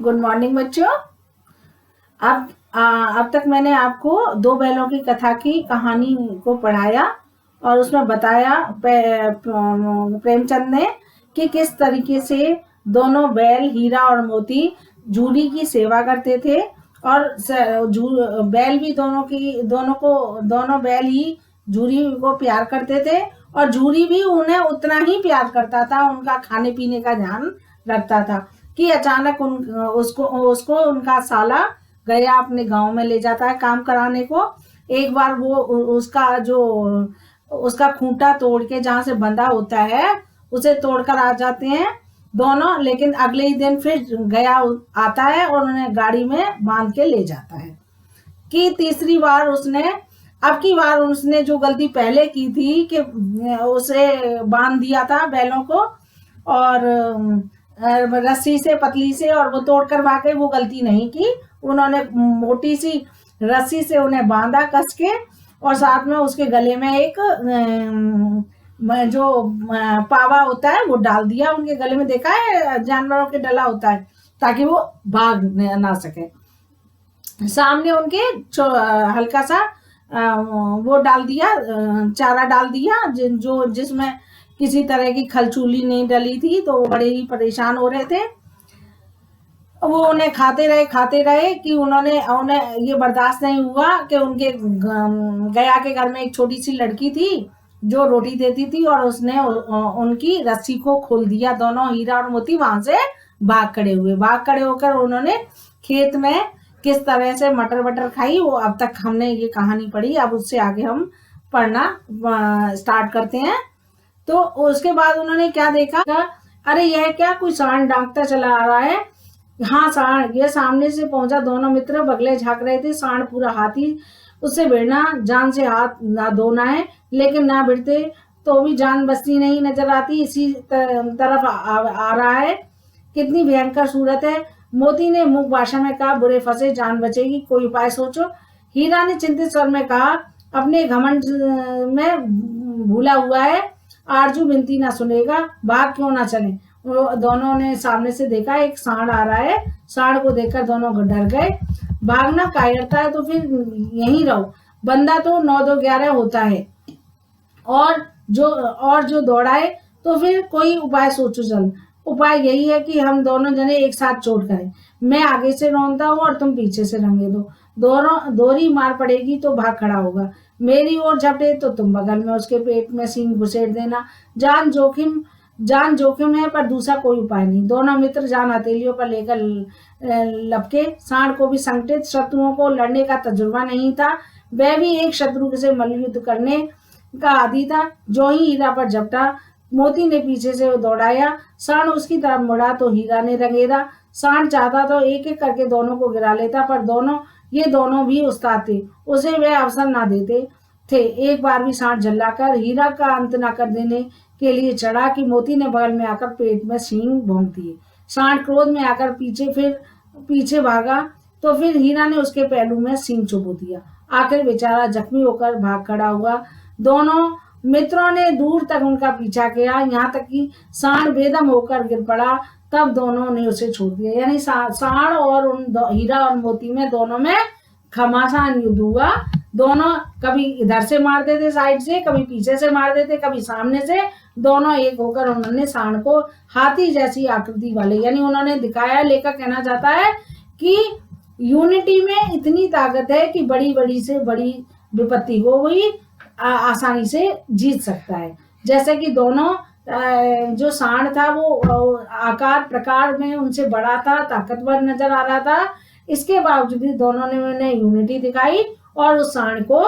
Good morning बच्चों। अब तक मैंने आपको दो बैलों की कथा की कहानी को पढ़ाया और उसमें बताया प्रेमचंद ने कि किस तरीके से दोनों बैल हीरा और मोती जूरी की सेवा करते थे और बैल भी दोनों बैल ही जूरी को प्यार करते थे और जूरी भी उन्हें उतना ही प्यार करता था, उनका खाने पीने का ध्यान रखता था। कि अचानक उसको उसको उनका साला गया अपने गांव में ले जाता है काम कराने को। एक बार वो उसका खूंटा तोड़ के जहां से बंधा होता है उसे तोड़कर आ जाते हैं दोनों, लेकिन अगले ही दिन फिर गया आता है और उन्हें गाड़ी में बांध के ले जाता है। कि तीसरी बार अब की बार उसने जो गलती पहले की थी कि उसे बांध दिया था बैलों को और रस्सी से पतली से, और वो तोड़कर वाकई वो गलती नहीं की। उन्होंने मोटी सी रस्सी से उन्हें बांधा कस के और साथ में उसके गले में एक जो पावा होता है वो डाल दिया उनके गले में। देखा है जानवरों के डला होता है ताकि वो भाग ना सके। सामने उनके हल्का सा वो डाल दिया, चारा डाल दिया जिसमें किसी तरह की खलचूली नहीं डली थी, तो वो बड़े ही परेशान हो रहे थे। वो उन्हें खाते रहे कि उन्हें ये बर्दाश्त नहीं हुआ कि उनके गया के घर में एक छोटी सी लड़की थी जो रोटी देती थी और उसने उनकी रस्सी को खोल दिया। दोनों हीरा और मोती वहां से भाग खड़े होकर उन्होंने खेत में किस तरह से मटर वटर खाई, वो अब तक हमने ये कहानी पढ़ी। अब उससे आगे हम पढ़ना स्टार्ट करते हैं। तो उसके बाद उन्होंने क्या देखा, अरे यह क्या, कोई सांड डांकता चला आ रहा है। हाँ सांड, ये सामने से पहुंचा। दोनों मित्र बगले झांक रहे थे। सांड पूरा हाथी, उससे भिड़ना जान से हाथ ना धोना है, लेकिन ना भिड़ते तो भी जान बचती नहीं नजर आती। इसी तरफ आ रहा है। कितनी भयंकर सूरत है। मोती ने मुख भाषा में कहा, बुरे फंसे, जान बचेगी, कोई उपाय सोचो। हीरा ने चिंतित स्वर में कहा, अपने घमंड में भूला हुआ है, आरजू विनती ना सुनेगा, भाग क्यों ना चले। दोनों ने सामने से देखा एक सांड आ रहा है। सांड को देखकर दोनों डर गए। भागना कायरता है तो फिर यहीं रहो, बंदा तो 9-2-11 होता है, और जो दौड़ाए तो फिर कोई उपाय सोचो। चल, उपाय यही है कि हम दोनों जने एक साथ चोट करें। मैं आगे से रौंदता हूँ और तुम पीछे से रंगे दो। दोनों दोहरी मार पड़ेगी तो भाग खड़ा होगा। मेरी ओर झपटे तो तुम बगल में उसके पेट में सींग घुसेड़ देना। जान जोखिम है पर दूसरा कोई उपाय नहीं। दोनों मित्र जान हथेलियों पर लेकर लपके। सांड को भी संकटित शत्रुओं को लड़ने का तजुर्बा नहीं था। वह भी एक शत्रु से मल्लयुद्ध करने का आदि था। जो ही हीरा पर झपटा, मोती ने पीछे से दौड़ाया। सांड उसकी तरफ मुड़ा तो हीरा ने रंगेदा। सांड चाहता तो एक एक करके दोनों को गिरा लेता, पर दोनों भी उस्ताद थे, उसे वे अवसर ना देते थे। एक बार भी सांड झल्लाकर हीरा का अंत न कर देने के लिए चढ़ा कि मोती ने बगल में आकर पेट में सींग भोंक दिए। सांड क्रोध में आकर पीछे भागा तो फिर हीरा ने उसके पहलू में सींग चुभो दिया। आखिर बेचारा जख्मी होकर भाग खड़ा हुआ। दोनों मित्रों ने दूर तक उनका पीछा किया, यहाँ तक कि सांड बेदम होकर गिर पड़ा। तब दोनों ने उसे छोड़ दिया। यानी सांड और हीरा और मोती में दोनों में घमासान युद्ध हुआ। दोनों कभी इधर से मार देते साइड से, कभी पीछे से मार देते, कभी सामने से। दोनों एक होकर उन्होंने सांड को हाथी जैसी आकृति वाले, यानी उन्होंने दिखाया, लेकर कहना चाहता है कि यूनिटी में इतनी ताकत है कि बड़ी से बड़ी विपत्ति को भी आसानी से जीत सकता है। जैसे कि दोनों जो सांड था वो आकार प्रकार में उनसे बड़ा था, ताकतवर नजर आ रहा था। इसके बावजूद भी दोनों ने यूनिटी दिखाई और उस सांड को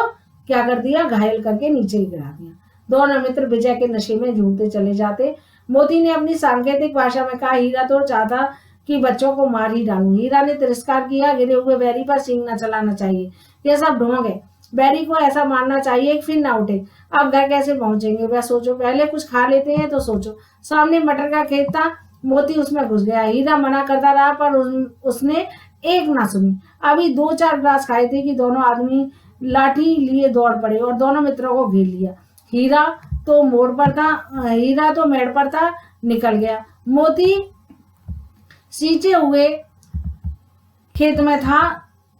क्या कर दिया, घायल करके नीचे गिरा दिया। दोनों मित्र विजय के नशे में झूमते चले जाते। मोती ने अपनी सांकेतिक भाषा में कहा, हीरा तो चाहता कि बच्चों को मार ही डालूं। हीरा ने तिरस्कार किया, गिरे हुए बैरी पर सींग न चलाना चाहिए, यह सब ढोंग है। बैरी को ऐसा मारना चाहिए फिर ना उठे। अब घर कैसे पहुंचेंगे वह सोचो, पहले कुछ खा लेते हैं तो सोचो। सामने मटर का खेत था, मोती उसमें घुस गया। हीरा मना करता रहा पर उसने एक ना सुनी। अभी 2-4 ग्रास खाए थे कि दोनों आदमी लाठी लिए दौड़ पड़े और दोनों मित्रों को घेर लिया। हीरा तो मेड़ पर था, निकल गया। मोती सींचे हुए खेत में था,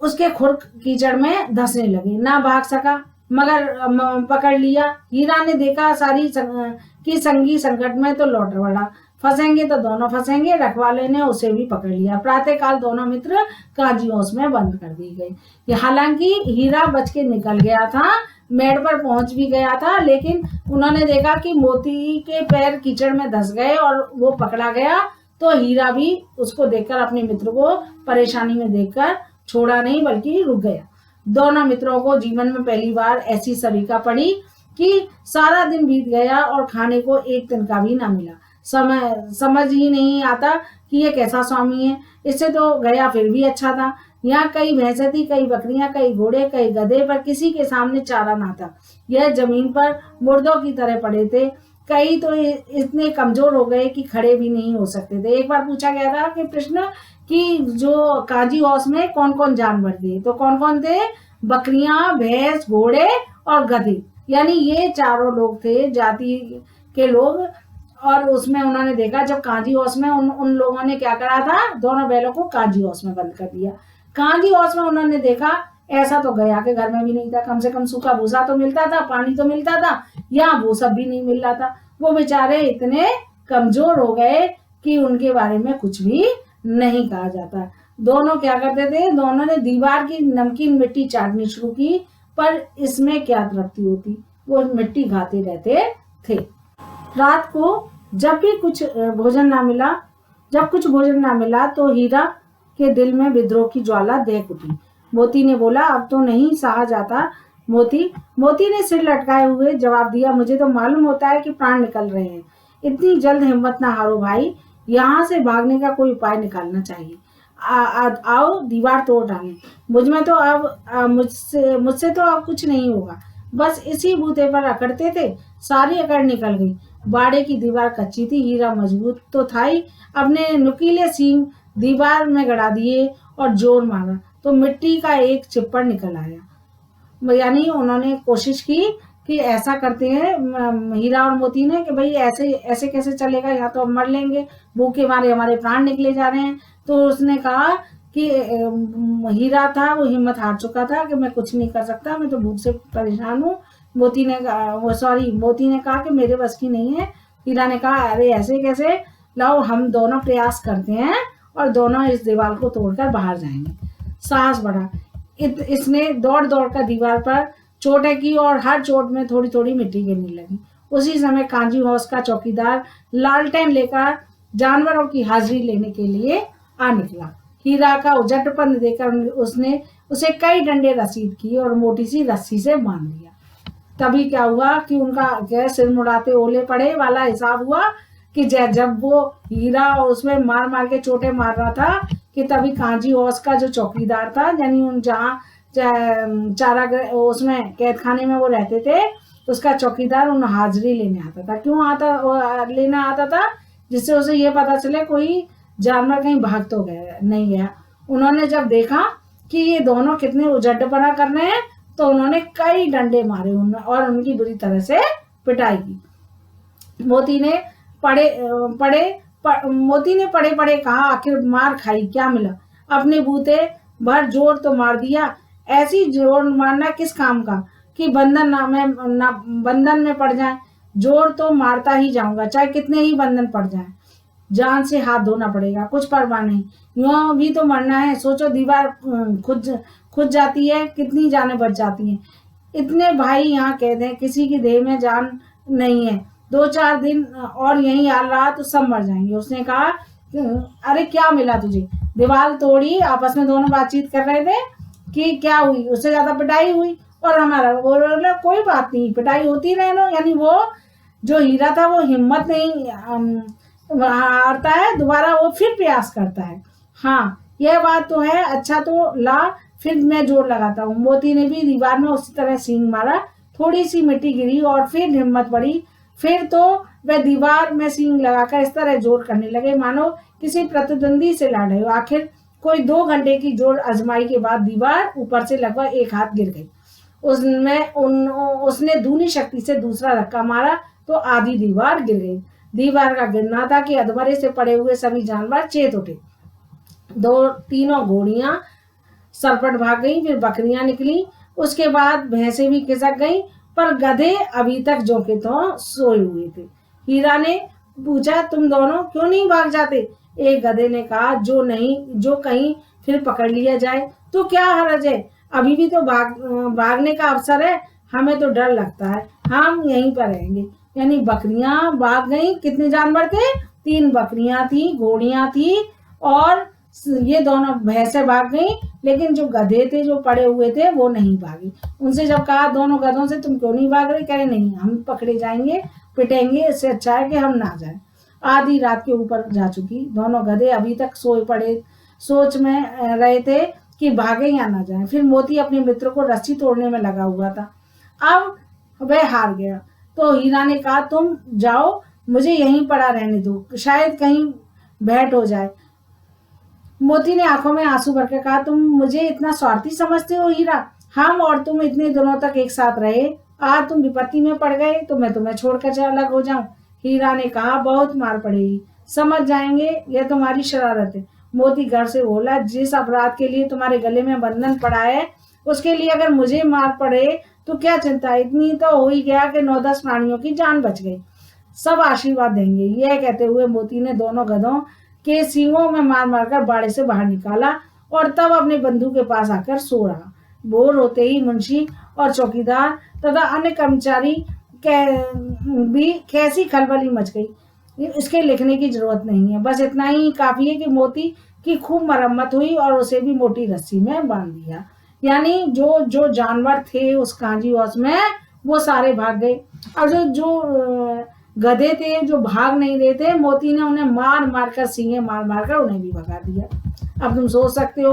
उसके खुर कीचड़ में धंसने लगे, ना भाग सका मगर पकड़ लिया। हीरा ने देखा कि संगी संकट में तो लौट पड़ा, फंसेंगे तो दोनों फंसेंगे। रखवाले ने उसे भी पकड़ लिया। प्रातःकाल दोनों मित्र कांजीओस में बंद कर दी गई। हालांकि हीरा बच के निकल गया था, मेड़ पर पहुंच भी गया था, लेकिन उन्होंने देखा कि मोती के पैर कीचड़ में धंस गए और वो पकड़ा गया। तो हीरा भी उसको देखकर, अपने मित्र को परेशानी में देखकर छोड़ा नहीं बल्कि रुक गया। दोनों मित्रों को जीवन में पहली बार ऐसी सरीका पड़ी कि सारा दिन बीत गया और खाने को एक तिनका भी ना मिला। समझ ही नहीं आता कि ये कैसा स्वामी है। इससे तो गया फिर भी अच्छा था। यहाँ कई भैंसें थी, कई बकरियां, कई घोड़े, कई गधे, पर किसी के सामने चारा ना था। यह जमीन पर मुर्दों की तरह पड़े थे। कई तो इतने कमजोर हो गए कि खड़े भी नहीं हो सकते थे। एक बार पूछा गया था कि प्रश्न कि जो कांजीओस में कौन कौन जानवर थे, तो कौन कौन थे? बकरियां, भैंस, घोड़े और गधे, यानी ये चारों लोग थे, जाति के लोग। और उसमें उन्होंने देखा जब कांजीओस में उन लोगों ने क्या करा था, दोनों बैलों को कांजीओस में बंद कर दिया। कांजीओस में उन्होंने देखा ऐसा तो गया के घर में भी नहीं था। कम से कम सूखा भूसा तो मिलता था, पानी तो मिलता था, यहाँ वो सब भी नहीं मिल रहा था। वो बेचारे इतने कमजोर हो गए कि उनके बारे में कुछ भी नहीं कहा जाता। दोनों क्या करते थे, दोनों ने दीवार की नमकीन मिट्टी चाटनी शुरू की, पर इसमें क्या तृप्ति होती, वो मिट्टी खाते रहते थे। रात को जब कुछ भोजन ना मिला तो हीरा के दिल में विद्रोह की ज्वाला दहक उठी। मोती ने बोला, अब तो नहीं सहा जाता। मोती ने सिर लटकाए हुए जवाब दिया, मुझे तो मालूम होता है कि प्राण निकल रहे हैं। इतनी जल्द हिम्मत ना हारो भाई, यहाँ से भागने का कोई उपाय निकालना चाहिए। आओ दीवार तोड़ डालें। मुझसे तो अब कुछ नहीं होगा। बस इसी बूते पर अकड़ते थे, सारी अकड़ निकल गई। बाड़े की दीवार कच्ची थी, हीरा मजबूत तो था ही। अपने नुकीले सींग दीवार में गड़ा दिए और जोर मारा तो मिट्टी का एक चिप्पड़ निकल आया। यानी उन्होंने कोशिश की कि ऐसा करते हैं हीरा और मोती ने कि भाई ऐसे कैसे चलेगा, यहाँ तो हम मर लेंगे, भूखे मारे हमारे प्राण निकले जा रहे हैं। तो उसने कहा कि हीरा था वो हिम्मत हार चुका था कि मैं कुछ नहीं कर सकता, मैं तो भूख से परेशान हूँ। मोती ने कहा कि मेरे बस की नहीं है। हीरा ने कहा, अरे ऐसे कैसे, लाओ हम दोनों प्रयास करते हैं और दोनों इस दीवार को तोड़कर बाहर जाएंगे। साहस बढ़ा। इसने दौड़ कर दीवार पर चोटें की और हर चोट में थोड़ी थोड़ी मिट्टी गिरने लगी। उसी समय कांजीओस का चौकीदार लालटेन लेकर जानवरों की हाजिरी लेने के लिए आ निकला। हीरा का उजटपन देखकर उसने उसे कई डंडे रसीद की और मोटी सी रस्सी से बांध दिया। तभी क्या हुआ कि उनका सिर मुड़ाते ओले पड़े वाला हिसाब हुआ कि जब वो हीरा और उसमें मार के चोटें मार रहा था कि तभी कांजीओस का जो चौकीदार था, यानी उन जहाँ चारागाह उसमें कैद खाने में वो रहते थे, उसका चौकीदार उन हाजिरी लेने आता था। क्यों लेना आता था? जिससे उसे ये पता चले कोई जानवर कहीं भाग तो नहीं गया। उन्होंने जब देखा कि ये दोनों कितने उजड्डपना कर रहे हैं तो उन्होंने कई डंडे मारे और उनकी बुरी तरह से पिटाई की। मोती ने पड़े पड़े कहा, आखिर मार खाई क्या मिला? अपने बूते भर जोर तो मार दिया, ऐसी जोर मारना किस काम का कि बंधन में पड़ जाए। जोर तो मारता ही जाऊंगा, चाहे कितने ही बंधन पड़ जाए। जान से हाथ धोना पड़ेगा, कुछ परवाह नहीं, यूं भी तो मरना है। सोचो दीवार खुद जाती है, कितनी जानें बच जाती हैं। इतने भाई यहाँ कैद हैं, किसी की देह में जान नहीं है। 2-4 दिन और यहीं हाल रहा तो सब मर जाएंगे। उसने कहा, अरे क्या मिला तुझे? दीवार तोड़ी, आपस में दोनों बातचीत कर रहे थे कि क्या हुई, उससे ज्यादा पिटाई हुई और हमारा वो कोई बात नहीं, पिटाई होती रहे। यानी वो जो हीरा था वो हिम्मत नहीं हारता है, दोबारा वो फिर प्रयास करता है। हाँ यह बात तो है। अच्छा तो ला, फिर मैं जोर लगाता हूँ। मोती ने भी दीवार में उसी तरह सींग मारा, थोड़ी सी मिट्टी गिरी और फिर हिम्मत बढ़ी। फिर तो वह दीवार में सींग लगाकर इस तरह जोर करने लगे मानो किसी प्रतिद्वंदी से लड़ रहे हो। आखिर कोई 2 घंटे की जोर आजमाई के बाद दीवार ऊपर से लगभग 1 हाथ गिर गई। उसने दूनी शक्ति से दूसरा धक्का मारा तो आधी दीवार गिर गई। दीवार का गिरना था कि अधमरे से पड़े हुए सभी जानवर चेत उठे। तीनों घोड़ियां सरपट भाग गई, फिर बकरियां निकली, उसके बाद भैंसें भी खिसक गई, पर गधे अभी तक जो के तो सोए हुए थे। हीरा ने पूछा, तुम दोनों क्यों नहीं भाग जाते? एक गधे ने कहा, जो कहीं फिर पकड़ लिया जाए तो क्या हर्ज है, अभी भी तो भागने का अवसर है, हमें तो डर लगता है, हम यहीं पर रहेंगे। यानी बकरियां भाग गई। कितने जानवर थे? 3 बकरियां थी, घोड़ियां थी, और ये दोनों भैंसें भाग गई, लेकिन जो गधे थे जो पड़े हुए थे वो नहीं भागे। उनसे जब कहा दोनों गधों से, तुम क्यों नहीं भाग रहे? कह रहे नहीं, हम पकड़े जाएंगे, पिटेंगे, इससे अच्छा है कि हम ना जाएं। आधी रात के ऊपर जा चुकी, दोनों गधे अभी तक सोए पड़े सोच में रहे थे कि भागे या ना जाएं। फिर मोती अपने मित्र को रस्सी तोड़ने में लगा हुआ था। अब वह हार गया, तो हीरा ने कहा, तुम जाओ, मुझे यहीं पड़ा रहने दो, शायद कहीं भेंट हो जाए। मोती ने आंखों में आंसू भर के कहा, तुम मुझे इतना स्वार्थी समझते हो हीरा? हम और तुम इतने दिनों तक एक साथ रहे, आज तुम विपत्ति में पड़ गए तो मैं तुम्हें छोड़कर अलग हो जाऊं? हीरा ने कहा, बहुत मार पड़ेगी, समझ जाएंगे, यह तुम्हारी शरारत है। मोती घर से बोला, जिस अपराध के लिए तुम्हारे गले में बंधन पड़ा है, उसके लिए अगर मुझे मार पड़े तो क्या चिंता, इतनी तो हो ही गया कि 9-10 प्राणियों की जान बच गई, सब आशीर्वाद देंगे। यह कहते हुए मोती ने दोनों गधों के सींगों में मार मारकर बाड़े से बाहर निकाला और तब अपने बंधु के पास आकर सो रहा। भोर होते ही मुंशी और चौकीदार तथा अन्य कर्मचारी भी कैसी खलबली मच गई। इसके लिखने की जरूरत नहीं है, बस इतना ही काफी है कि मोती की खूब मरम्मत हुई और उसे भी मोटी रस्सी में बांध दिया। यानी जो जो जानवर थे उस कांजी हौस में, वो सारे भाग गए, और जो जो गधे थे जो भाग नहीं रहे थे, मोती ने उन्हें मार मार कर, सींगे मार मार कर उन्हें भी भगा दिया। अब तुम सोच सकते हो,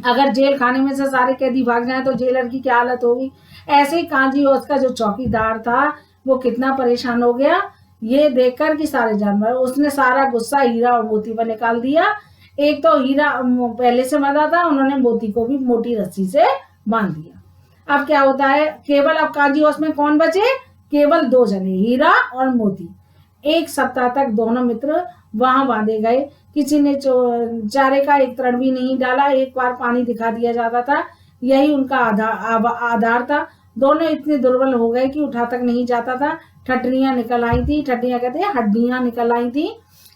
अगर जेल खाने में से सारे कैदी भाग जाएं तो जेलर की क्या हालत होगी। ऐसे ही कांजी और उसका जो चौकीदार था वो कितना परेशान हो गया ये देखकर कि सारे जानवर, उसने सारा गुस्सा हीरा और मोती पर निकाल दिया। एक तो हीरा पहले से मरा था, उन्होंने मोती को भी मोटी रस्सी से बांध दिया। अब क्या होता है, केवल अब कांजी हाउस में कौन बचे? केवल 2 जने, हीरा और मोती। 1 सप्ताह तक दोनों मित्र वहां बांधे गए, किसी ने चारे का एक तरण भी नहीं डाला, एक बार पानी दिखा दिया जाता था, यही उनका आधार था। दोनों इतने दुर्बल हो गए कि उठा तक नहीं जाता था, ठटनियां निकल आई थी, ठटनियां कहते हैं हड्डियां निकल आई थी।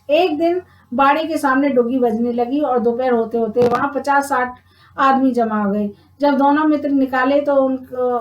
एक दिन बाड़ी के सामने डुगी बजने लगी और दोपहर होते होते वहां 50-60 आदमी जमा हो गए। जब दोनों मित्र निकाले तो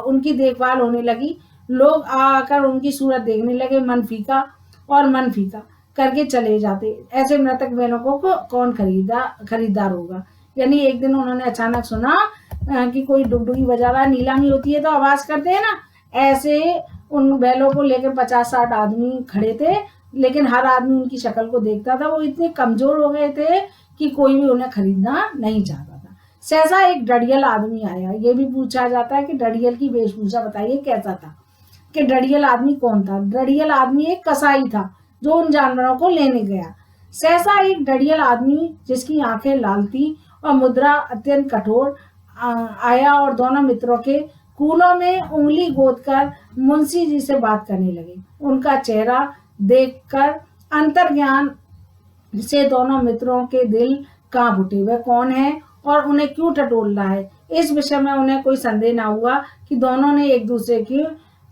उनकी देखभाल होने लगी, लोग आकर उनकी सूरत देखने लगे, मन फीका करके चले जाते। ऐसे मृतक बैलों को कौन खरीदार होगा। यानी एक दिन उन्होंने अचानक सुना कि कोई डुगडुगी बजा रहा है, नीलामी होती है तो आवाज करते हैं ना, ऐसे उन बैलों को लेकर 50-60 आदमी खड़े थे, लेकिन हर आदमी उनकी शक्ल को देखता था, वो इतने कमजोर हो गए थे कि कोई भी उन्हें खरीदना नहीं चाहता था। सहसा एक डडियल आदमी आया। ये भी पूछा जाता है कि डडियल की वेशभूषा बताइए कैसा था, कि डडियल आदमी कौन था। डडियल आदमी एक कसाई था जो उन जानवरों को लेने गया। सहसा एक डडियल आदमी जिसकी आंखें लाल थी और मुद्रा अत्यंत कठोर आया और दोनों मित्रों के कूलों में उंगली गोदकर मुंशी जी से बात करने लगे। उनका चेहरा देखकर अंतर्ज्ञान से दोनों मित्रों के दिल कांप उठे। वह कौन है और उन्हें क्यों टटोल रहा है, इस विषय में उन्हें कोई संदेह न हुआ कि दोनों ने एक दूसरे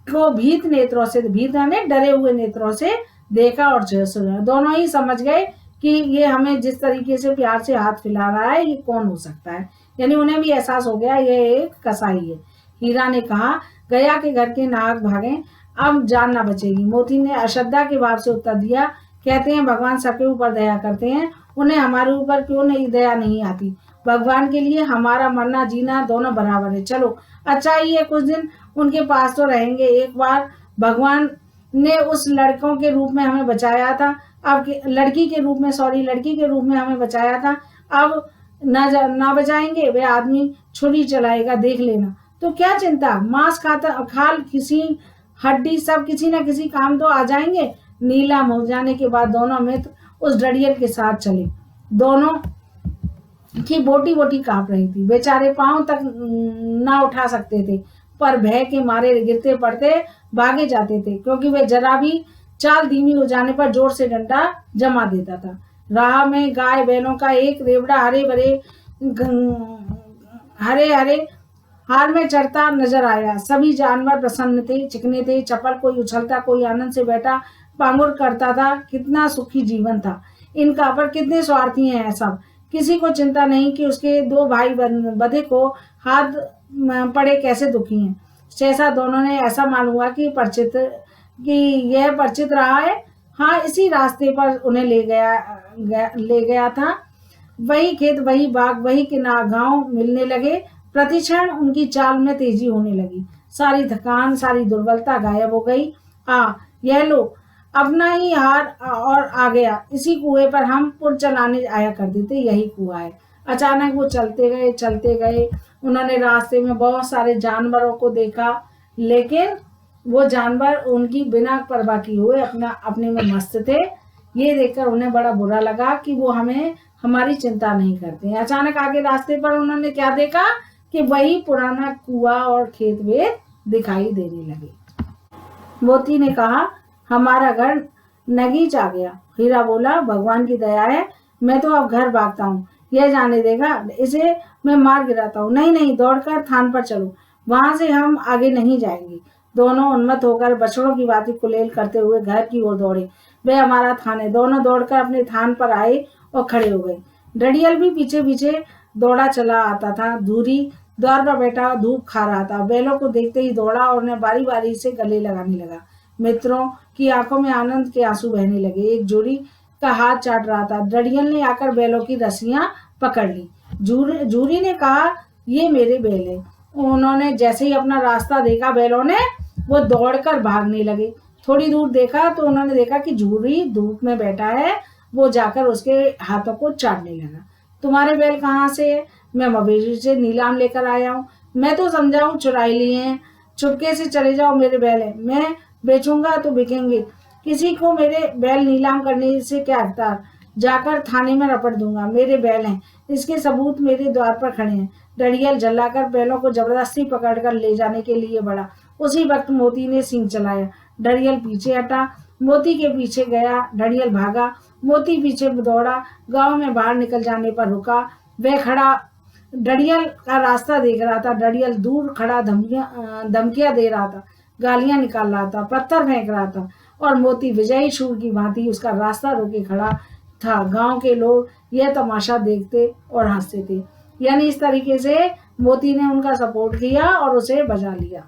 को भीत नेत्रों से, भीत यानी डरे हुए नेत्रों से देखा और सुना। दोनों ही समझ गए कि ये हमें जिस तरीके से प्यार से हाथ फैला रहा है ये कौन हो सकता है। यानी उन्हें भी एहसास हो गया ये एक कसाई है। हीरा ने कहा, गया के घर के नाग भागे, अब जान ना बचेगी। मोती ने अश्रद्धा के भाव से उत्तर दिया, कहते हैं भगवान सबके ऊपर दया करते हैं, उन्हें हमारे ऊपर क्यों नहीं दया नहीं आती। भगवान के लिए हमारा मरना जीना दोनों बराबर है। चलो अच्छा ही है, कुछ दिन उनके पास तो रहेंगे। एक बार भगवान ने उस लड़कों के रूप में हमें बचाया था, अब लड़की के रूप में हमें बचाया था, अब ना बचाएंगे। वे आदमी छुरी चलाएगा, देख लेना। तो क्या चिंता, मांस खाल किसी हड्डी सब किसी न किसी काम तो आ जाएंगे। नीलाम हो जाने के बाद दोनों मित्र उस डडियल के साथ चले। दोनों की बोटी बोटी कांप रही थी, बेचारे पांव तक ना उठा सकते थे, पर भय के मारे गिरते पड़ते भागे जाते थे, क्योंकि वे जरा भी चाल धीमी हो जाने पर जोर से डंडा जमा देता था। राह में गाय बैलों का एक रेवड़ा हरे भरे हरे हरे हार में चढ़ता नजर आया। सभी जानवर प्रसन्न थे, चिकने थे, चपल कोई उछलता, कोई आनंद से बैठा पांगुर करता था। कितना सुखी जीवन था इनका, पर कितने स्वार्थी हैं सब। किसी को चिंता नहीं कि उसके दो भाई बधे को हाथ पड़े कैसे दुखी हैं। सहसा दोनों ने ऐसा मालूम हुआ कि यह परिचित रहा है। हाँ, इसी रास्ते पर उन्हें ले गया था। वही खेत, वही बाग, वही किनारा, गांव मिलने लगे। प्रतिक्षण उनकी चाल में तेजी होने लगी। सारी थकान, सारी दुर्बलता गायब हो गई। यह लो, अपना ही हार और आ गया। इसी कुएं पर हम पुर चलाने आया करते थे, यही कुआं है। अचानक वो चलते गए। उन्होंने रास्ते में बहुत सारे जानवरों को देखा, लेकिन वो जानवर उनकी बिना परवाह किए हुए अपने में मस्त थे। ये देखकर उन्हें बड़ा बुरा लगा कि वो हमारी चिंता नहीं करते। अचानक आगे रास्ते पर उन्होंने क्या देखा कि वही पुराना कुआं और खेत वेत दिखाई देने लगे। मोती ने कहा, हमारा घर नगीच आ गया। हीरा बोला, भगवान की दया है, मैं तो अब घर भागता हूँ। यह जाने देगा, इसे मैं मार गिराता हूँ। नहीं नहीं, दौड़कर थान पर चलो, वहां से हम आगे नहीं जाएंगे। दोनों उन्मत्त होकर बछड़ों की बातें कुलेल करते हुए घर की ओर दौड़े। वे हमारा थान है। दोनों दौड़कर अपने थान पर आए और खड़े हो गए। डडियल भी पीछे पीछे दौड़ा चला आता था। धूरी द्वार पर बैठा धूप खा रहा था। बैलों को देखते ही दौड़ा और उन्हें बारी बारी से गले लगाने लगा। मित्रों की आंखों में आनंद के आंसू बहने लगे। एक जोड़ी का हाथ चाट रहा था। डडियल ने आकर बैलों की रस्सियां पकड़ ली। जूरी ने कहा, ये मेरे बैल है। उन्होंने जैसे ही अपना रास्ता देखा, बैलों ने वो दौड़कर भागने लगे। थोड़ी दूर देखा तो उन्होंने देखा कि जूरी धूप में बैठा है। वो जाकर उसके हाथों को चाटने लगा। तुम्हारे बैल कहाँ से है? मैं मवेशी से नीलाम लेकर आया हूँ। मैं तो समझाऊं चुराई लिए हैं। चुपके से चले जाओ, मेरे बैल है, मैं बेचूंगा तो बिकेंगे। किसी को मेरे बैल नीलाम करने से क्या अख्तियार? जाकर थाने में रपट दूंगा। मेरे बैल हैं, इसके सबूत मेरे द्वार पर खड़े हैं। डडियल झल्लाकर बैलों को जबरदस्ती पकड़कर ले जाने के लिए बढ़ा। उसी वक्त मोती ने सींग चलाया। डडियल पीछे हटा, मोती के पीछे गया। डडियल भागा, मोती पीछे दौड़ा। गांव में बाहर निकल जाने पर रुका। वह खड़ा डडियल का रास्ता देख रहा था। डडियल दूर खड़ा धमकियां दे रहा था, गालियां निकाल रहा था, पत्थर फेंक रहा था, और मोती विजयी शूर की भांति उसका रास्ता रोके खड़ा था। गांव के लोग यह तमाशा देखते और हंसते थे। यानी इस तरीके से मोती ने उनका सपोर्ट किया और उसे बचा लिया।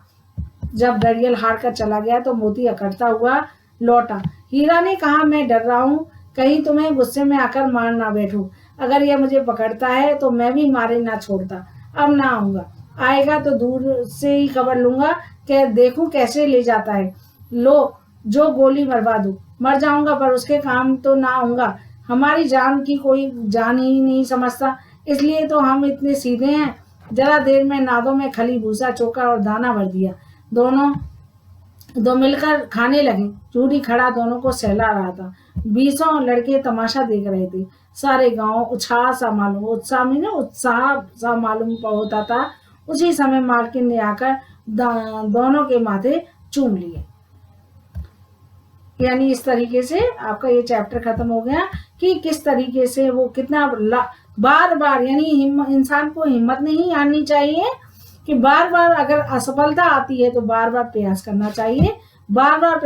जब डडियल हार कर चला गया तो मोती अकड़ता हुआ लौटा। हीरा ने कहा, मैं डर रहा हूँ, कहीं तुम्हें गुस्से में आकर मार ना बैठूं। अगर यह मुझे पकड़ता है तो मैं भी मारे ना छोड़ता। अब ना आऊंगा, आएगा तो दूर से ही खबर लूंगा कि देखूं कैसे ले जाता है। लो, जो गोली मरवा दूं, मर जाऊंगा पर उसके काम तो ना आऊंगा। हमारी जान की कोई जान ही नहीं समझता, इसलिए तो हम इतने सीधे हैं। जरा देर में नादों में खली, भूसा, चोकर और दाना भर दिया। दोनों दो मिलकर खाने लगे। चूड़ी खड़ा दोनों को सहला रहा था। 20 लड़के तमाशा देख रहे थे। सारे गांव उत्साह सा मालूम होता था। उसी समय मालकिन ने आकर दोनों के माथे चूम लिए। यानी इस तरीके से आपका ये चैप्टर खत्म हो गया कि किस तरीके से वो कितना बार बार, यानी इंसान को हिम्मत नहीं हारनी चाहिए कि बार बार अगर असफलता आती है तो बार बार प्रयास करना चाहिए। बार बार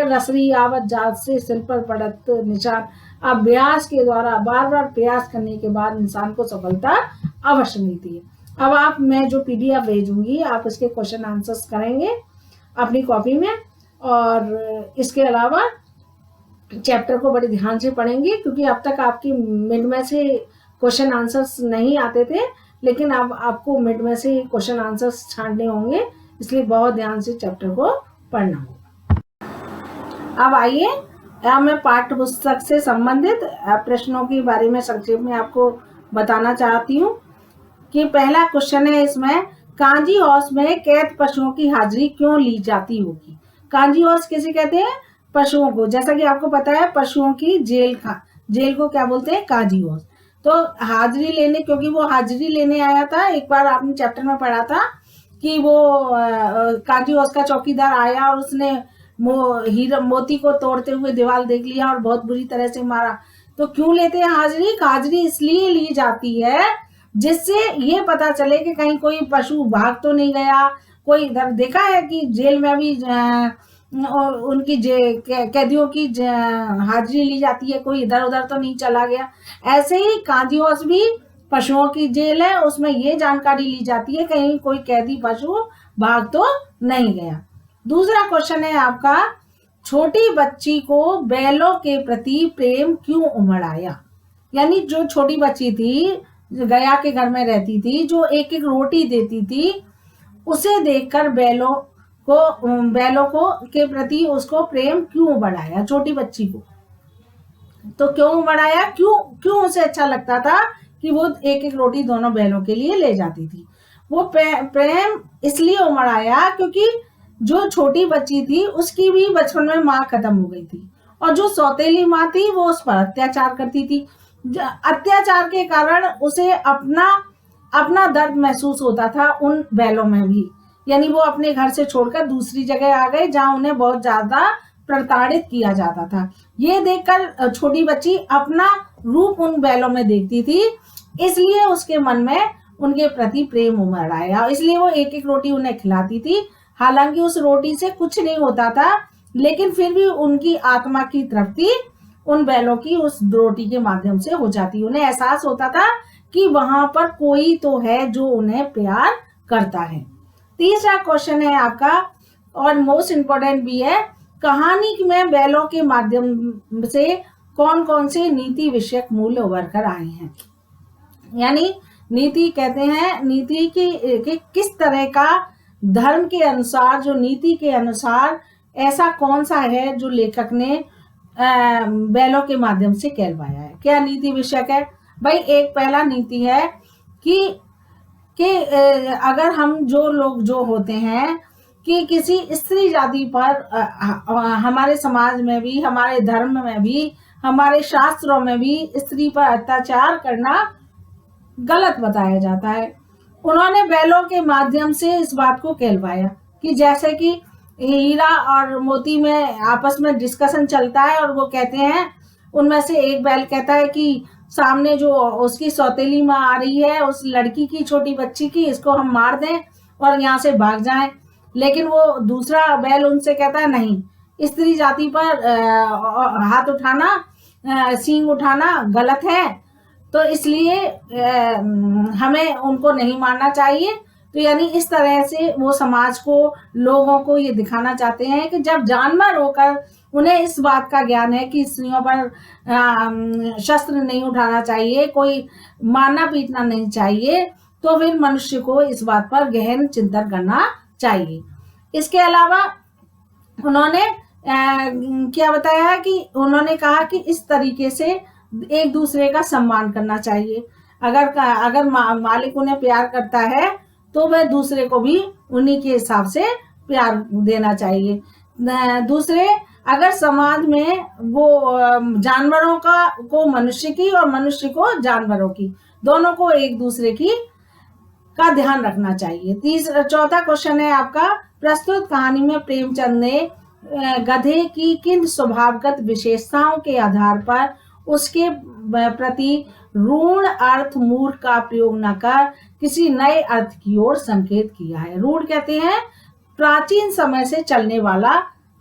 रसरी आवत जात से सिर पर पड़त निशान। अभ्यास के द्वारा बार बार प्रयास करने के बाद इंसान को सफलता अवश्य मिलती है। अब मैं जो PDF भेजूंगी, आप इसके क्वेश्चन आंसर्स करेंगे अपनी कॉपी में, और इसके अलावा चैप्टर को बड़े ध्यान से पढ़ेंगे, क्योंकि अब तक आपकी मिड में से क्वेश्चन आंसर्स नहीं आते थे, लेकिन अब आपको मिड में से क्वेश्चन आंसर्स छांटने होंगे, इसलिए बहुत ध्यान से चैप्टर को पढ़ना होगा। अब आइए, अब मैं पाठ्य पुस्तक से संबंधित प्रश्नों के बारे में संक्षेप में आपको बताना चाहती हूँ कि पहला क्वेश्चन है इसमें, कांजी हाउस में कैद पशुओं की हाजिरी क्यों ली जाती होगी? कांजी हाउस किसे कहते हैं? पशुओं को। जैसा कि आपको पता है, पशुओं की जेल को क्या बोलते हैं? कांजी हाउस। तो हाजिरी लेने, क्योंकि वो हाजिरी लेने आया था। एक बार आपने चैप्टर में पढ़ा था कि वो कांजी हाउस का चौकीदार आया और उसने मोती को तोड़ते हुए दीवार देख लिया और बहुत बुरी तरह से मारा। तो क्यों लेते हैं हाजिरी? हाजिरी इसलिए ली जाती है जिससे ये पता चले कि कहीं कोई पशु भाग तो नहीं गया। कोई इधर देखा है कि जेल में भी और उनकी कैदियों की हाजिरी ली जाती है, कोई इधर उधर तो नहीं चला गया। ऐसे ही काजी हाउस भी पशुओं की जेल है, उसमें ये जानकारी ली जाती है कहीं कोई कैदी पशु भाग तो नहीं गया। दूसरा क्वेश्चन है आपका, छोटी बच्ची को बैलों के प्रति प्रेम क्यों उमड़ आया? यानी जो छोटी बच्ची थी, जो गया के घर में रहती थी, जो एक एक रोटी देती थी, उसे देखकर बैलों को के प्रति उसको प्रेम क्यों बढ़ाया? छोटी बच्ची को तो क्यों बढ़ाया? क्यों उसे अच्छा लगता था कि वो एक एक रोटी दोनों बैलों के लिए ले जाती थी? वो प्रेम इसलिए उमड़ आया क्योंकि जो छोटी बच्ची थी उसकी भी बचपन में माँ खत्म हो गई थी, और जो सौतेली माँ थी वो उस पर अत्याचार करती थी। अत्याचार के कारण उसे अपना दर्द महसूस होता था उन बैलों में भी। यानी वो अपने घर से छोड़कर दूसरी जगह आ गए जहां उन्हें बहुत ज्यादा प्रताड़ित किया जाता था। ये देखकर छोटी बच्ची अपना रूप उन बैलों में देखती थी, इसलिए उसके मन में उनके प्रति प्रेम उमड़ आया, इसलिए वो एक एक रोटी उन्हें खिलाती थी। हालांकि उस रोटी से कुछ नहीं होता था, लेकिन फिर भी उनकी आत्मा की तृप्ति उन बैलों की उस रोटी के माध्यम से हो जाती। उन्हें एहसास होता था कि वहां पर कोई तो है जो उन्हें प्यार करता है। तीसरा क्वेश्चन है आपका, और मोस्ट इम्पोर्टेंट भी है, कहानी में बैलों के माध्यम से कौन कौन से नीति विषयक मूल्य उभर कर आए हैं? यानी नीति कहते हैं, नीति की किस तरह का धर्म के अनुसार, जो नीति के अनुसार ऐसा कौन सा है जो लेखक ने बैलों के माध्यम से कहलवाया है? क्या नीति विषयक है भाई? एक पहला नीति है कि अगर हम जो लोग जो होते हैं कि किसी स्त्री जाति पर हमारे समाज में भी, हमारे धर्म में भी, हमारे शास्त्रों में भी स्त्री पर अत्याचार करना गलत बताया जाता है। उन्होंने बैलों के माध्यम से इस बात को कहलवाया कि जैसे कि हीरा और मोती में आपस में डिस्कशन चलता है, और वो कहते हैं, उनमें से एक बैल कहता है कि सामने जो उसकी सौतेली माँ आ रही है, उस लड़की की, छोटी बच्ची की, इसको हम मार दें और यहाँ से भाग जाएं। लेकिन वो दूसरा बैल उनसे कहता है नहीं, स्त्री जाति पर हाथ उठाना, सींग उठाना गलत है, तो इसलिए हमें उनको नहीं मारना चाहिए। तो यानी इस तरह से वो समाज को, लोगों को ये दिखाना चाहते हैं कि जब जानवर होकर उन्हें इस बात का ज्ञान है कि स्त्रियों पर शस्त्र नहीं उठाना चाहिए, कोई मारना पीटना नहीं चाहिए, तो फिर मनुष्य को इस बात पर गहन चिंतन करना चाहिए। इसके अलावा उन्होंने क्या बताया कि उन्होंने कहा कि इस तरीके से एक दूसरे का सम्मान करना चाहिए। अगर मालिक उन्हें प्यार करता है तो वह दूसरे को भी उन्हीं के हिसाब से प्यार देना चाहिए। दूसरे, अगर समाज में वो जानवरों को मनुष्य की और मनुष्य को जानवरों की, दोनों को एक दूसरे की का ध्यान रखना चाहिए। चौथा क्वेश्चन है आपका, प्रस्तुत कहानी में प्रेमचंद ने गधे की किन स्वभावगत विशेषताओं के आधार पर उसके प्रति ऋण अर्थ मूर्ख का प्रयोग न कर किसी नए अर्थ की ओर संकेत किया है? ऋण कहते हैं प्राचीन समय से चलने वाला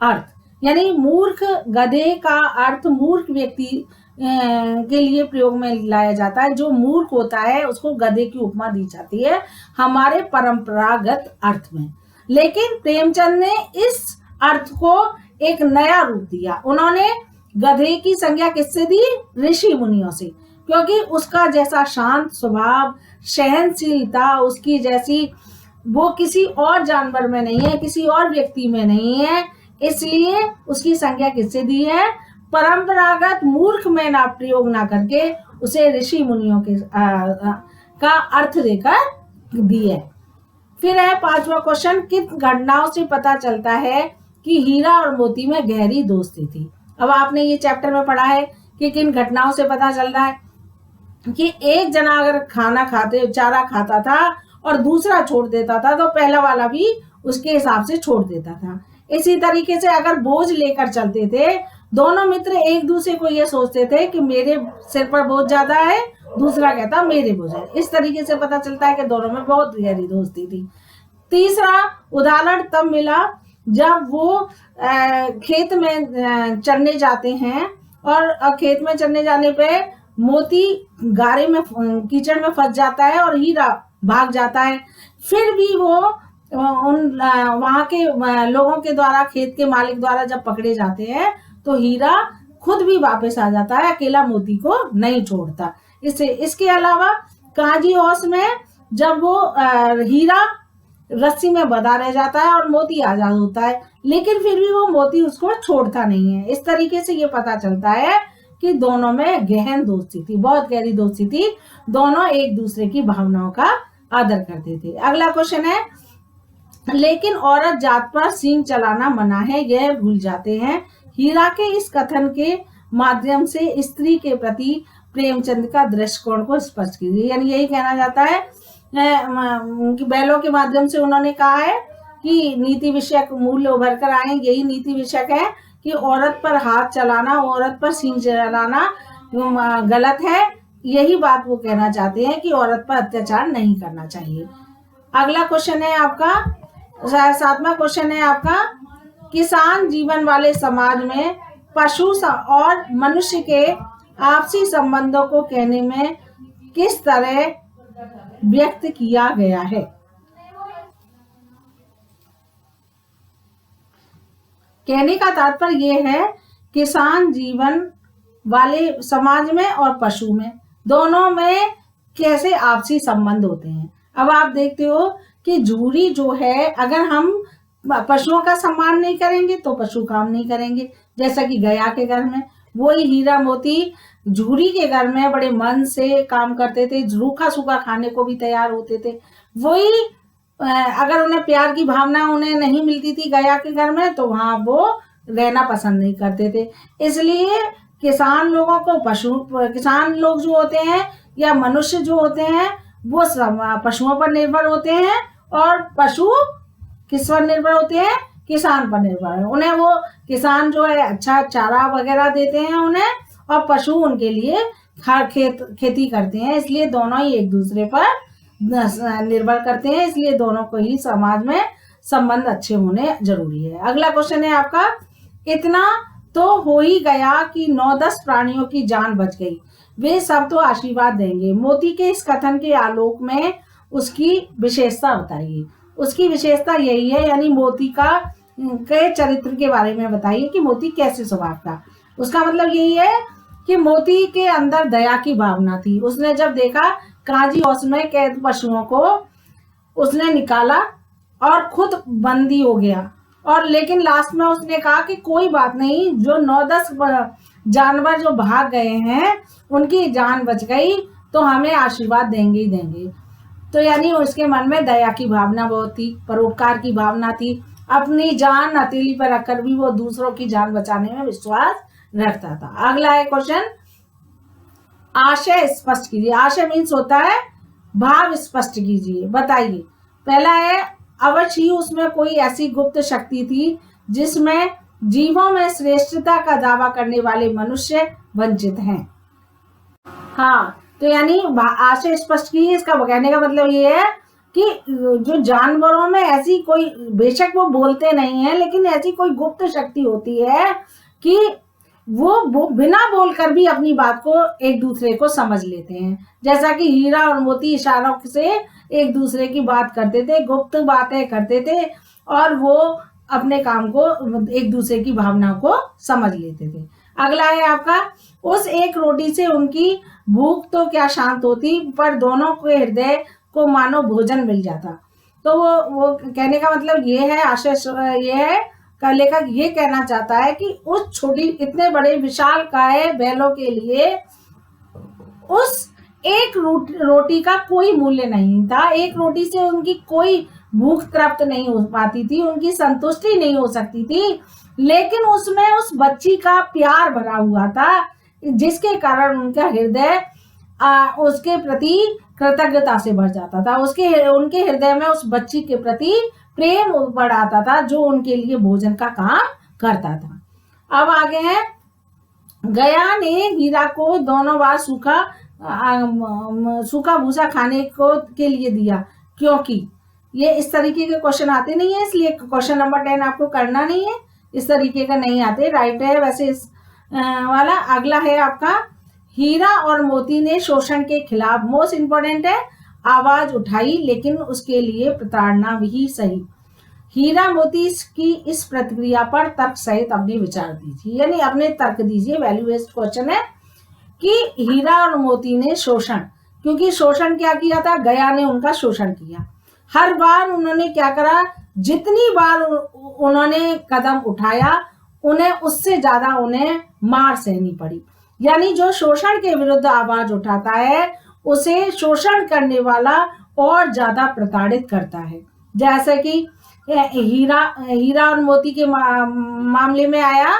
अर्थ, यानी मूर्ख, गधे का अर्थ मूर्ख व्यक्ति के लिए प्रयोग में लाया जाता है। जो मूर्ख होता है उसको गधे की उपमा दी जाती है हमारे परंपरागत अर्थ में, लेकिन प्रेमचंद ने इस अर्थ को एक नया रूप दिया। उन्होंने गधे की संज्ञा किससे दी? ऋषि मुनियों से, क्योंकि उसका जैसा शांत स्वभाव, सहनशीलता उसकी जैसी वो किसी और जानवर में नहीं है, किसी और व्यक्ति में नहीं है, इसलिए उसकी संज्ञा किससे दी है? परंपरागत मूर्ख में ना प्रयोग ना करके उसे ऋषि मुनियों के का अर्थ देकर दी है। फिर है पांचवा क्वेश्चन, किन घटनाओं से पता चलता है कि हीरा और मोती में गहरी दोस्ती थी? अब आपने ये चैप्टर में पढ़ा है कि किन घटनाओं से पता चल रहा है कि एक जना अगर चारा खाता था और दूसरा छोड़ देता था तो पहला वाला भी उसके हिसाब से छोड़ देता था। इसी तरीके से अगर बोझ लेकर चलते थे, दोनों मित्र एक दूसरे को ये सोचते थे कि मेरे सिर पर बोझ ज्यादा है दूसरा कहता मेरे भोजन। इस तरीके से पता चलता है कि दोनों में बहुत गहरी दोस्ती थी। तीसरा उदाहरण तब मिला जब वो खेत में चरने जाते हैं और खेत में चरने जाने पे मोती गारे में कीचड़ में फंस जाता है और हीरा भाग जाता है। फिर भी वो उन वहां के लोगों के द्वारा, खेत के मालिक द्वारा जब पकड़े जाते हैं तो हीरा खुद भी वापस आ जाता है, अकेला मोती को नहीं छोड़ता। इसके अलावा काजी औस में जब वो हीरा रस्सी में बंधा रह जाता है और मोती आजाद होता है, लेकिन फिर भी वो मोती उसको छोड़ता नहीं है। इस तरीके से ये पता चलता है कि दोनों में गहन दोस्ती थी, बहुत गहरी दोस्ती थी। दोनों एक दूसरे की भावनाओं का आदर करते थे। अगला क्वेश्चन है, लेकिन औरत जात पर सींग चलाना मना है, यह भूल जाते हैं। हीरा के इस कथन के माध्यम से स्त्री के प्रति प्रेमचंद का दृष्टिकोण को स्पष्ट कीजिए। यानी यही कहना जाता है कि बैलों के माध्यम से उन्होंने कहा है कि नीति विषयक मूल्य उभर कर आए। यही नीति विषयक है कि औरत पर हाथ चलाना, औरत पर सींग चलाना गलत है। यही बात वो कहना चाहते हैं कि औरत पर अत्याचार नहीं करना चाहिए। अगला क्वेश्चन है आपका, 7वां क्वेश्चन है आपका, किसान जीवन वाले समाज में पशु और मनुष्य के आपसी संबंधों को कहने में किस तरह व्यक्त किया गया है। कहने का तात्पर्य यह है, किसान जीवन वाले समाज में और पशु में, दोनों में कैसे आपसी संबंध होते हैं। अब आप देखते हो कि झूरी जो है, अगर हम पशुओं का सम्मान नहीं करेंगे तो पशु काम नहीं करेंगे। जैसा कि गया के घर में वही हीरा मोती झूरी के घर में बड़े मन से काम करते थे, रूखा सूखा खाने को भी तैयार होते थे। वही अगर उन्हें प्यार की भावना उन्हें नहीं मिलती थी गया के घर में, तो वहां वो रहना पसंद नहीं करते थे। इसलिए किसान लोगों को किसान लोग जो होते हैं या मनुष्य जो होते हैं वो पशुओं पर निर्भर होते हैं, और पशु किस पर निर्भर होते हैं, किसान पर निर्भर है। उन्हें वो किसान जो है अच्छा चारा वगैरह देते हैं उन्हें, और पशु उनके लिए खेती करते हैं। इसलिए दोनों ही एक दूसरे पर निर्भर करते हैं, इसलिए दोनों को ही समाज में संबंध अच्छे होने जरूरी है। अगला क्वेश्चन है आपका, इतना तो हो ही गया कि 9-10 प्राणियों की जान बच गई, वे सब तो आशीर्वाद देंगे। मोती के इस कथन के आलोक में उसकी विशेषता बताइए। उसकी विशेषता यही है, यानी मोती के चरित्र के बारे में बताइए कि मोती कैसे स्वभाव का। उसका मतलब यही है कि मोती के अंदर दया की भावना थी। उसने जब देखा काजी औस में कैद पशुओं को उसने निकाला और खुद बंदी हो गया, और लेकिन लास्ट में उसने कहा कि कोई बात नहीं, जो 9-10 जानवर जो भाग गए हैं उनकी जान बच गई तो हमें आशीर्वाद देंगे ही देंगे। तो यानी उसके मन में दया की भावना बहुत थी, परोपकार की भावना थी। अपनी जान हथेली पर रखकर भी वो दूसरों की जान बचाने में विश्वास रखता था। अगला है क्वेश्चन, आशय स्पष्ट कीजिए। आशय मीन्स होता है भाव स्पष्ट कीजिए, बताइए। पहला है, अवश्य ही उसमें कोई ऐसी गुप्त शक्ति थी जिसमें जीवों में श्रेष्ठता का दावा करने वाले मनुष्य वंचित हैं। हाँ, तो यानी आशय स्पष्ट कीजिए, इसका कहने का मतलब ये है कि जो जानवरों में ऐसी कोई, बेशक वो बोलते नहीं है, लेकिन ऐसी कोई गुप्त शक्ति होती है कि वो बिना बोलकर भी अपनी बात को एक दूसरे को समझ लेते हैं। जैसा कि हीरा और मोती इशारों से एक दूसरे की बात करते थे, गुप्त बातें करते थे, और वो अपने काम को, एक दूसरे की भावनाओं को समझ लेते थे। अगला है आपका, उस एक रोटी से उनकी भूख तो क्या शांत होती, पर दोनों के हृदय को मानो भोजन मिल जाता। तो वो कहने का मतलब ये है, आशय ये है, लेखक ये कहना चाहता है कि उस छोटी, इतने बड़े विशाल काय बैलों के लिए उस एक रोटी का कोई मूल्य नहीं था। एक रोटी से उनकी कोई भूख तृप्त नहीं हो पाती थी, उनकी संतुष्टि नहीं हो सकती थी, लेकिन उसमें उस बच्ची का प्यार भरा हुआ था, जिसके कारण उनका हृदय उसके प्रति कृतज्ञता से भर जाता था। उनके हृदय में उस बच्ची के प्रति प्रेम बढ़ आता था, जो उनके लिए भोजन का काम करता था। अब आगे है, गया ने हीरा को दोनों बार सूखा सूखा भूसा खाने को के लिए दिया, क्योंकि ये इस तरीके के क्वेश्चन आते नहीं है, इसलिए क्वेश्चन नंबर 10 आपको करना नहीं है, इस तरीके का नहीं आते। राइट है वैसे इस वाला। अगला है आपका, हीरा और मोती ने शोषण के खिलाफ, मोस्ट इंपोर्टेंट है, आवाज उठाई, लेकिन उसके लिए प्रताड़ना भी सही। हीरा मोती की इस प्रतिक्रिया पर तर्क सहित अपने विचार दीजिए, यानी अपने तर्क दीजिए। वैल्यू बेस्ड क्वेश्चन है कि हीरा और मोती ने शोषण, क्योंकि शोषण क्या किया था, गया ने उनका शोषण किया। हर बार उन्होंने क्या करा, जितनी बार उन्होंने कदम उठाया, उन्हें उससे ज्यादा उन्हें मार सहनी पड़ी। यानी जो शोषण के विरुद्ध आवाज उठाता है, उसे शोषण करने वाला और ज्यादा प्रताड़ित करता है। जैसे कि हीरा और मोती के मामले में आया,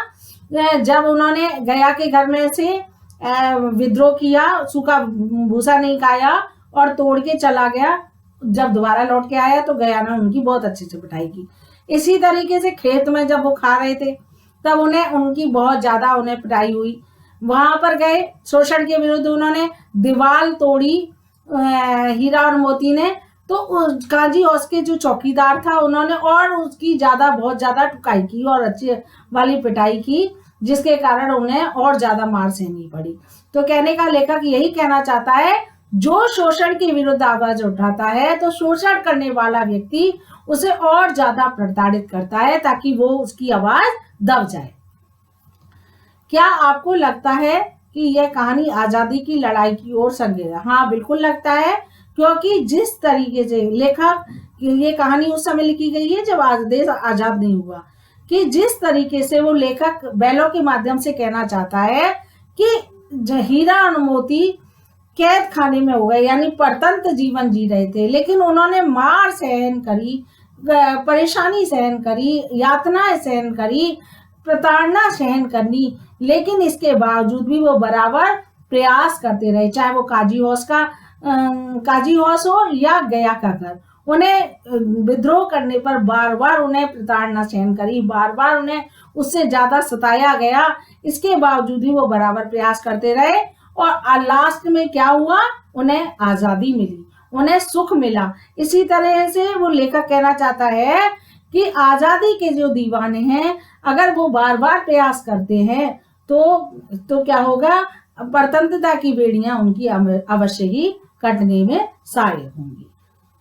जब उन्होंने गया के घर में से विद्रोह किया, सूखा भूसा नहीं खाया और तोड़ के चला गया, जब दोबारा लौट के आया तो गया ने उनकी बहुत अच्छे से पिटाई की। इसी तरीके से खेत में जब वो खा रहे थे, तब उन्हें उनकी बहुत ज्यादा उन्हें पिटाई हुई। वहां पर गए, शोषण के विरुद्ध उन्होंने दीवार तोड़ी हीरा और मोती ने, तो काजी हौस के जो चौकीदार था, उन्होंने और उसकी बहुत ज्यादा टुकाई की और अच्छी वाली पिटाई की, जिसके कारण उन्हें और ज्यादा मार सहनी पड़ी। तो कहने का लेखक यही कहना चाहता है, जो शोषण के विरुद्ध आवाज उठाता है, तो शोषण करने वाला व्यक्ति उसे और ज्यादा प्रताड़ित करता है, ताकि वो उसकी आवाज दब जाए। क्या आपको लगता है कि यह कहानी आजादी की लड़ाई की ओर संकेत है? हाँ, बिल्कुल लगता है, क्योंकि जिस तरीके से लेखक, ये कहानी उस समय लिखी गई है जब देश आजाद नहीं हुआ, कि जिस तरीके से वो लेखक बैलों के माध्यम से कहना चाहता है कि हीरा और मोती कैद खाने में हो गए, यानी परतंत्र जीवन जी रहे थे, लेकिन उन्होंने मार सहन करी, परेशानी सहन करी, यातनाएं सहन करी, प्रताड़ना सहन करनी, लेकिन इसके बावजूद भी वो बराबर प्रयास करते रहे, चाहे वो काजी हौस हो या गया का घर। उन्हें विद्रोह करने पर बार बार उन्हें प्रताड़ना सहन करी, बार बार उन्हें उससे ज्यादा सताया गया, इसके बावजूद भी वो बराबर प्रयास करते रहे, और लास्ट में क्या हुआ, उन्हें आजादी मिली, उन्हें सुख मिला। इसी तरह से वो लेखक कहना चाहता है कि आजादी के जो दीवाने हैं, अगर वो बार बार प्रयास करते हैं तो क्या होगा, परतंत्रता की बेड़ियां उनकी अवश्य ही कटने में सहायक होंगी।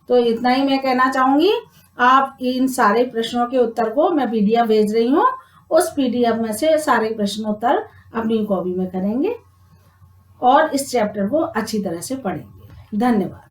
तो इतना ही मैं कहना चाहूंगी। आप इन सारे प्रश्नों के उत्तर को मैं पीडीएफ भेज रही हूँ, उस पीडीएफ में से सारे प्रश्नोत्तर अपनी कॉपी में करेंगे और इस चैप्टर को अच्छी तरह से पढ़ेंगे। धन्यवाद।